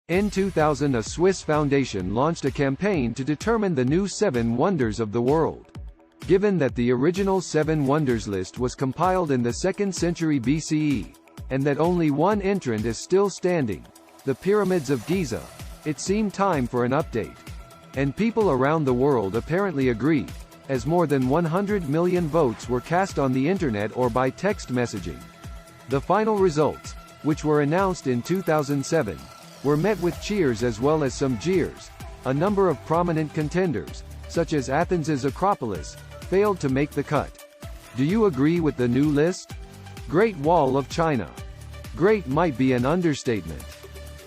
In 2000, a Swiss foundation launched a campaign to determine the new 7 wonders of the world. Given that the original 7 wonders list was compiled in the 2nd century BCE, and that only one entrant is still standing, the Pyramids of Giza, it seemed time for an update. And people around the world apparently agreed, as more than 100 million votes were cast on the internet or by text messaging. The final results, which were announced in 2007, were met with cheers as well as some jeers. A number of prominent contenders, such as Athens's Acropolis, failed to make the cut. Do you agree with the new list? Great Wall of China. Great might be an understatement.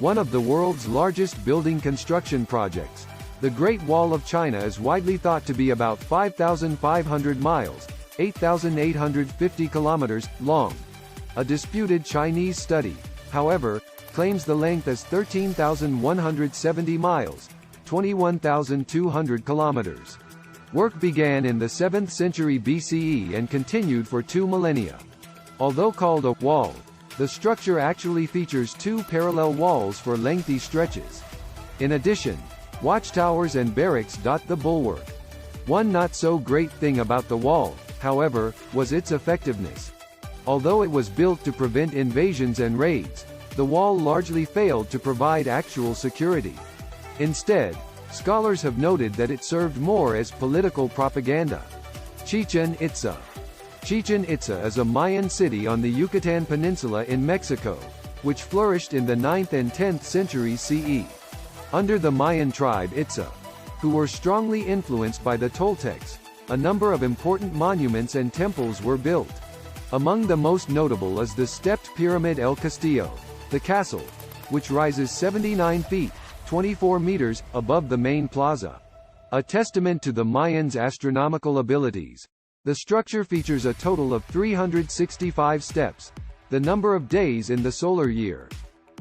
One of the world's largest building construction projects, the Great Wall of China is widely thought to be about 5,500 miles, 8,850 kilometers, long. A disputed Chinese study, however, claims the length is 13,170 miles, 21,200 kilometers. Work began in the 7th century BCE and continued for 2 millennia. Although called a wall, the structure actually features 2 parallel walls for lengthy stretches. In addition, watchtowers and barracks dot the bulwark. One not so great thing about the wall, however, was its effectiveness. Although it was built to prevent invasions and raids, the wall largely failed to provide actual security. Instead, scholars have noted that it served more as political propaganda. Chichen Itza. Chichen Itza is a Mayan city on the Yucatan Peninsula in Mexico, which flourished in the 9th and 10th centuries CE. Under the Mayan tribe Itza, who were strongly influenced by the Toltecs, a number of important monuments and temples were built. Among the most notable is the stepped Pyramid El Castillo, the castle, which rises 79 feet, 24 meters, above the main plaza. A testament to the Mayans' astronomical abilities. The structure features a total of 365 steps, the number of days in the solar year.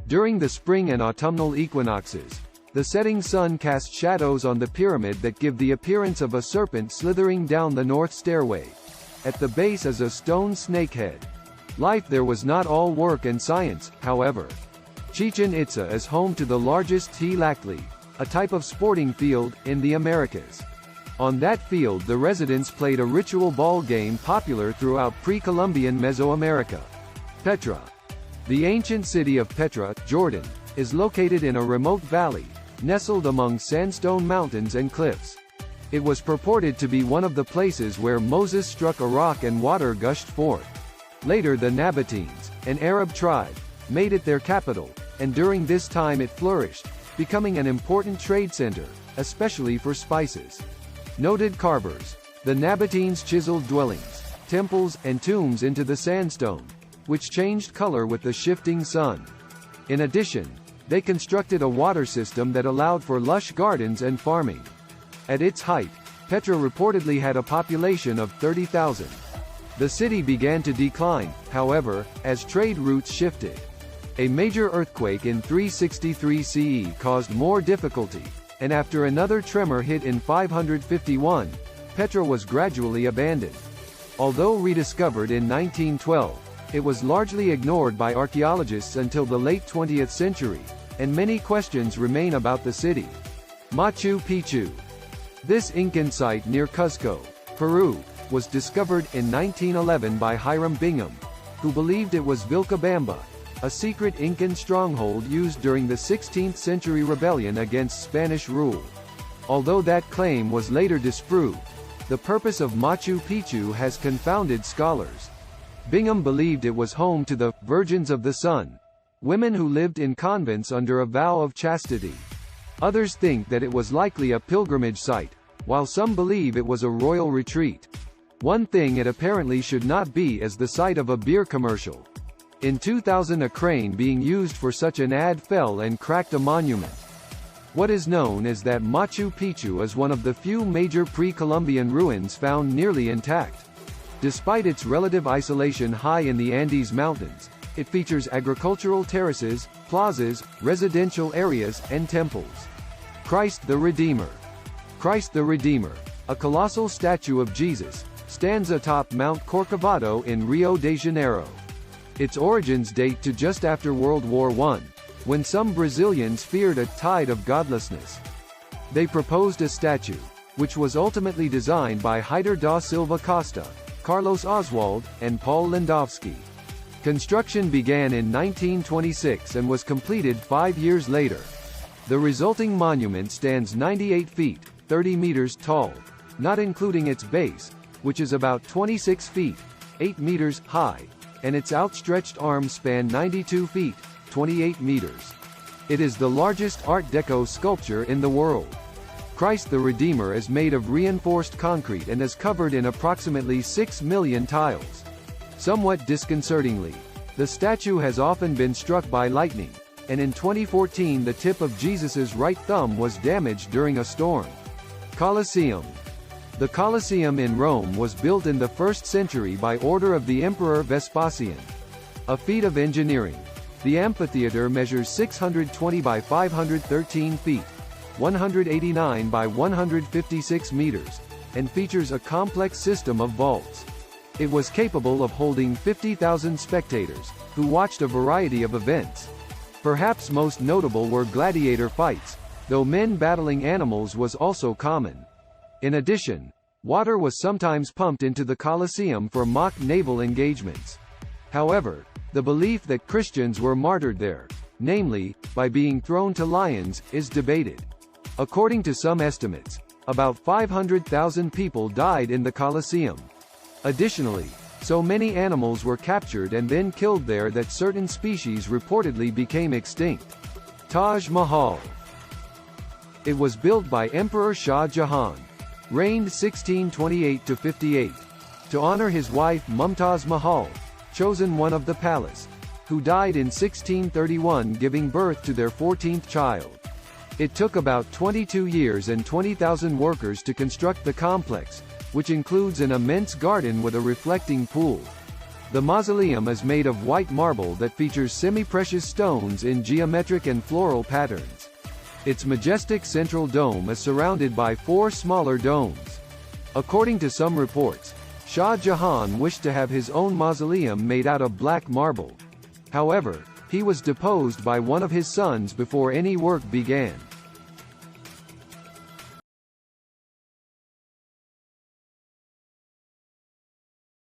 During the spring and autumnal equinoxes, the setting sun casts shadows on the pyramid that give the appearance of a serpent slithering down the north stairway. At the base is a stone snakehead. Life there was not all work and science, however. Chichen Itza is home to the largest Tlactli, a type of sporting field, in the Americas. On that field the residents played a ritual ball game popular throughout pre-Columbian Mesoamerica. Petra. The ancient city of Petra, Jordan, is located in a remote valley, nestled among sandstone mountains and cliffs. It was purported to be one of the places where Moses struck a rock and water gushed forth. Later the Nabateans, an Arab tribe, made it their capital, and during this time it flourished, becoming an important trade center, especially for spices. Noted carvers, the Nabateans chiseled dwellings, temples, and tombs into the sandstone, which changed color with the shifting sun. In addition, they constructed a water system that allowed for lush gardens and farming. At its height, Petra reportedly had a population of 30,000. The city began to decline, however, as trade routes shifted. A major earthquake in 363 CE caused more difficulty, and after another tremor hit in 551, Petra was gradually abandoned. Although rediscovered in 1912, it was largely ignored by archaeologists until the late 20th century, and many questions remain about the city. Machu Picchu. This Incan site near Cuzco, Peru, was discovered in 1911 by Hiram Bingham, who believed it was Vilcabamba, a secret Incan stronghold used during the 16th century rebellion against Spanish rule. Although that claim was later disproved, the purpose of Machu Picchu has confounded scholars. Bingham believed it was home to the Virgins of the Sun, women who lived in convents under a vow of chastity. Others think that it was likely a pilgrimage site, while some believe it was a royal retreat. One thing it apparently should not be is the site of a beer commercial. In 2000 a crane being used for such an ad fell and cracked a monument. What is known is that Machu Picchu is one of the few major pre-Columbian ruins found nearly intact. Despite its relative isolation high in the Andes Mountains, it features agricultural terraces, plazas, residential areas, and temples. Christ the Redeemer. Christ the Redeemer, a colossal statue of Jesus, stands atop Mount Corcovado in Rio de Janeiro. Its origins date to just after World War I, when some Brazilians feared a tide of godlessness. They proposed a statue, which was ultimately designed by Heitor da Silva Costa, Carlos Oswald, and Paul Lewandowski. Construction began in 1926 and was completed 5 years later. The resulting monument stands 98 feet, 30 meters tall, not including its base, which is about 26 feet, 8 meters high, and its outstretched arms span 92 feet, 28 meters. It is the largest Art Deco sculpture in the world. Christ the Redeemer is made of reinforced concrete and is covered in approximately 6 million tiles. Somewhat disconcertingly, the statue has often been struck by lightning, and in 2014 the tip of Jesus's right thumb was damaged during a storm. Colosseum. The Colosseum in Rome was built in the 1st century by order of the Emperor Vespasian. A feat of engineering, the amphitheater measures 620 by 513 feet, 189 by 156 meters, and features a complex system of vaults. It was capable of holding 50,000 spectators, who watched a variety of events. Perhaps most notable were gladiator fights, though men battling animals was also common. In addition, water was sometimes pumped into the Colosseum for mock naval engagements. However, the belief that Christians were martyred there, namely, by being thrown to lions, is debated. According to some estimates, about 500,000 people died in the Colosseum. Additionally, so many animals were captured and then killed there that certain species reportedly became extinct. Taj Mahal. It was built by Emperor Shah Jahan, reigned 1628–58, to honor his wife Mumtaz Mahal, chosen one of the palace, who died in 1631 giving birth to their 14th child. It took about 22 years and 20,000 workers to construct the complex, which includes an immense garden with a reflecting pool. The mausoleum is made of white marble that features semi-precious stones in geometric and floral patterns. Its majestic central dome is surrounded by 4 smaller domes. According to some reports, Shah Jahan wished to have his own mausoleum made out of black marble. However, he was deposed by one of his sons before any work began.